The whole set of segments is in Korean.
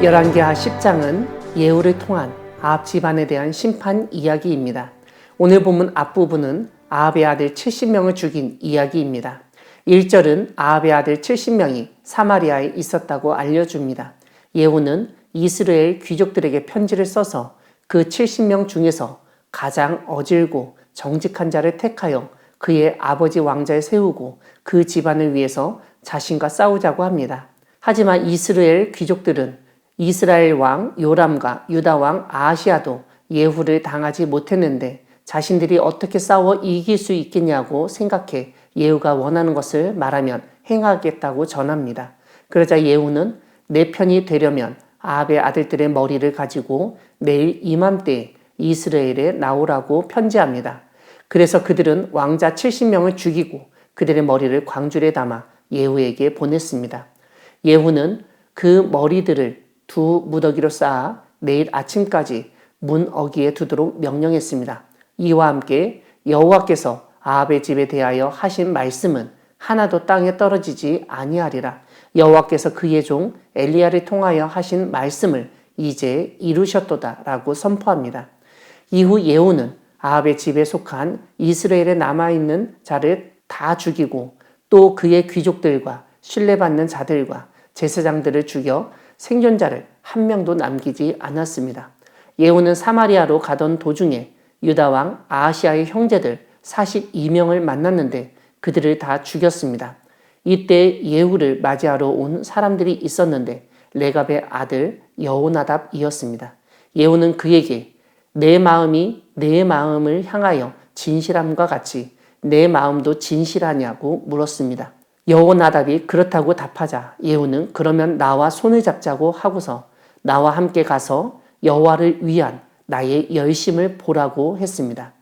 열왕기하 10장은 예후를 통한 아합 집안에 대한 심판 이야기입니다. 오늘 본문 앞부분은 아합의 아들 70명을 죽인 이야기입니다. 1절은 아합의 아들 70명이 사마리아에 있었다고 알려줍니다. 예후는 이스라엘 귀족들에게 편지를 써서 그 70명 중에서 가장 어질고 정직한 자를 택하여 그의 아버지 왕자에 세우고 그 집안을 위해서 자신과 싸우자고 합니다. 하지만 이스라엘 귀족들은 이스라엘 왕 요람과 유다 왕 아하시아도 예후를 당하지 못했는데 자신들이 어떻게 싸워 이길 수 있겠냐고 생각해 예후가 원하는 것을 말하면 행하겠다고 전합니다. 그러자 예후는 내 편이 되려면 아합의 아들들의 머리를 가지고 내일 이맘때에 이스라엘에 나오라고 편지합니다. 그래서 그들은 왕자 70명을 죽이고 그들의 머리를 광줄에 담아 예후에게 보냈습니다. 예후는 그 머리들을 두 무더기로 쌓아 내일 아침까지 문 어귀에 두도록 명령했습니다. 이와 함께 여호와께서 아합의 집에 대하여 하신 말씀은 하나도 땅에 떨어지지 아니하리라. 여호와께서 그의 종 엘리야를 통하여 하신 말씀을 이제 이루셨도다 라고 선포합니다. 이후 예후는 아합의 집에 속한 이스라엘에 남아있는 자를 다 죽이고 또 그의 귀족들과 신뢰받는 자들과 제사장들을 죽여 생존자를 한 명도 남기지 않았습니다. 예후는 사마리아로 가던 도중에 유다 왕 아하시아의 형제들 42명을 만났는데 그들을 다 죽였습니다. 이때 예후를 맞이하러 온 사람들이 있었는데 레갑의 아들 여호나답이었습니다. 예후는 그에게 내 마음이 내 마음을 향하여 진실함과 같이 내 마음도 진실하냐고 물었습니다. 여호나답이 그렇다고 답하자 예후는 그러면 나와 손을 잡자고 하고서 나와 함께 가서 여호와를 위한 나의 열심을 보라고 했습니다.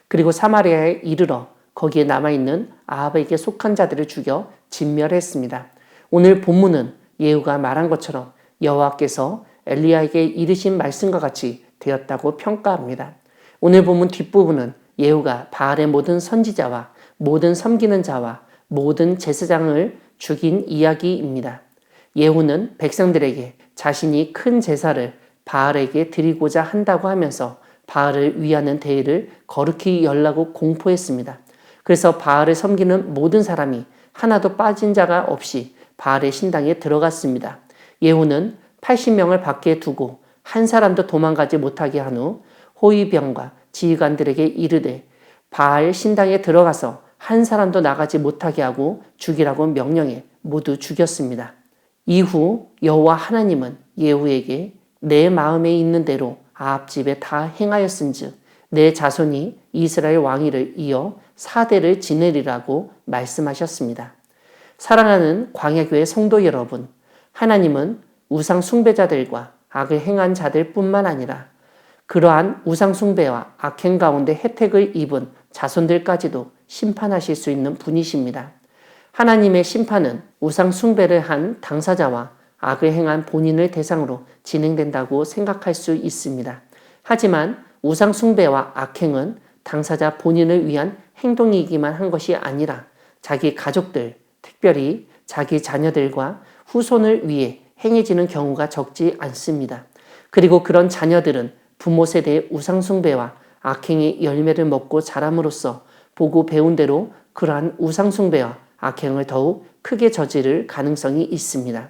그리고 사마리아에 이르러 거기에 남아있는 아합에게 속한 자들을 죽여 진멸했습니다. 오늘 본문은 예후가 말한 것처럼 여호와께서 엘리야에게 이르신 말씀과 같이 되었다고 평가합니다. 오늘 본문 뒷부분은 예후가 바알의 모든 선지자와 모든 섬기는 자와 모든 제사장을 죽인 이야기입니다. 예후는 백성들에게 자신이 큰 제사를 바알에게 드리고자 한다고 하면서 바알을 위하는 대회를 거룩히 열라고 공포했습니다. 그래서 바알을 섬기는 모든 사람이 하나도 빠진 자가 없이 바알의 신당에 들어갔습니다. 예후는 80명을 밖에 두고 한 사람도 도망가지 못하게 한 후 호위병과 지휘관들에게 이르되 바알 신당에 들어가서 한 사람도 나가지 못하게 하고 죽이라고 명령해 모두 죽였습니다. 이후 여호와 하나님은 예후에게 내 마음에 있는 대로 아합 집에 다 행하였은즉 내 자손이 이스라엘 왕위를 이어 4대를 지내리라고 말씀하셨습니다. 사랑하는 광야교회 성도 여러분, 하나님은 우상 숭배자들과 악을 행한 자들 뿐만 아니라 그러한 우상 숭배와 악행 가운데 혜택을 입은 자손들까지도 심판하실 수 있는 분이십니다. 하나님의 심판은 우상 숭배를 한 당사자와 악을 행한 본인을 대상으로 진행된다고 생각할 수 있습니다. 하지만 우상 숭배와 악행은 당사자 본인을 위한 행동이기만 한 것이 아니라 자기 가족들, 특별히 자기 자녀들과 후손을 위해 행해지는 경우가 적지 않습니다. 그리고 그런 자녀들은 부모 세대의 우상 숭배와 악행의 열매를 먹고 자람으로써 보고 배운 대로 그러한 우상 숭배와 악행을 더욱 크게 저지를 가능성이 있습니다.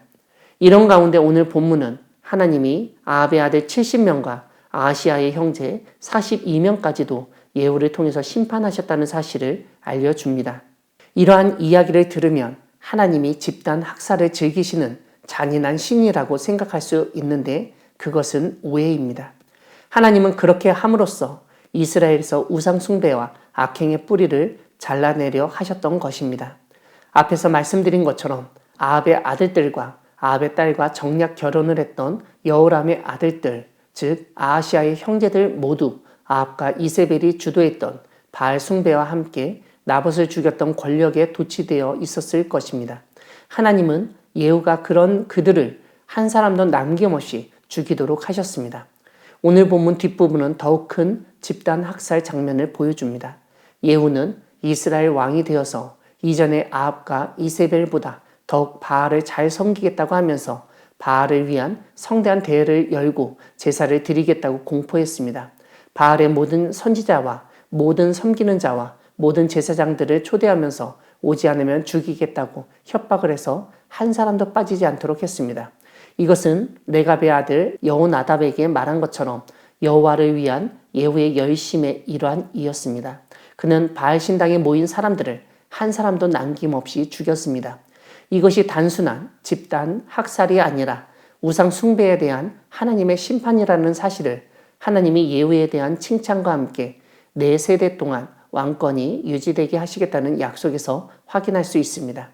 이런 가운데 오늘 본문은 하나님이 아합의 아들 70명과 아하시아의 형제 42명까지도 예후를 통해서 심판하셨다는 사실을 알려줍니다. 이러한 이야기를 들으면 하나님이 집단 학살을 즐기시는 잔인한 신이라고 생각할 수 있는데 그것은 오해입니다. 하나님은 그렇게 함으로써 이스라엘에서 우상 숭배와 악행의 뿌리를 잘라내려 하셨던 것입니다. 앞에서 말씀드린 것처럼 아합의 아들들과 아합의 딸과 정략 결혼을 했던 여호람의 아들들, 즉 아하시아의 형제들 모두 아합과 이세벨이 주도했던 바알 숭배와 함께 나봇을 죽였던 권력에 도취되어 있었을 것입니다. 하나님은 예후가 그런 그들을 한 사람도 남김없이 죽이도록 하셨습니다. 오늘 본문 뒷부분은 더욱 큰 집단 학살 장면을 보여줍니다. 예후는 이스라엘 왕이 되어서 이전의 아합과 이세벨보다 더욱 바알을 잘 섬기겠다고 하면서 바알을 위한 성대한 대회를 열고 제사를 드리겠다고 공포했습니다. 바알의 모든 선지자와 모든 섬기는 자와 모든 제사장들을 초대하면서 오지 않으면 죽이겠다고 협박을 해서 한 사람도 빠지지 않도록 했습니다. 이것은 레갑의 아들 여호나답에게 말한 것처럼 여호와를 위한 예후의 열심의 일환이었습니다. 그는 바알 신당에 모인 사람들을 한 사람도 남김없이 죽였습니다. 이것이 단순한 집단 학살이 아니라 우상 숭배에 대한 하나님의 심판이라는 사실을 하나님이 예후에 대한 칭찬과 함께 4세대 동안 왕권이 유지되게 하시겠다는 약속에서 확인할 수 있습니다.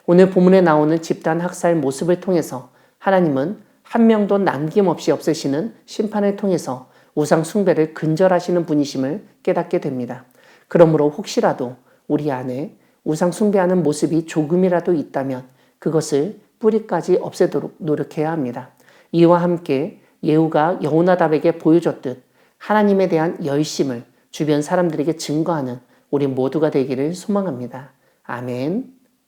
오늘 본문에 나오는 집단 학살 모습을 통해서 하나님은 한 명도 남김없이 없애시는 심판을 통해서 우상 숭배를 근절하시는 분이심을 깨닫게 됩니다. 그러므로 혹시라도 우리 안에 우상 숭배하는 모습이 조금이라도 있다면 그것을 뿌리까지 없애도록 노력해야 합니다. 이와 함께 예후가 여호나답에게 보여줬듯 하나님에 대한 열심을 주변 사람들에게 증거하는 우리 모두가 되기를 소망합니다. 아멘.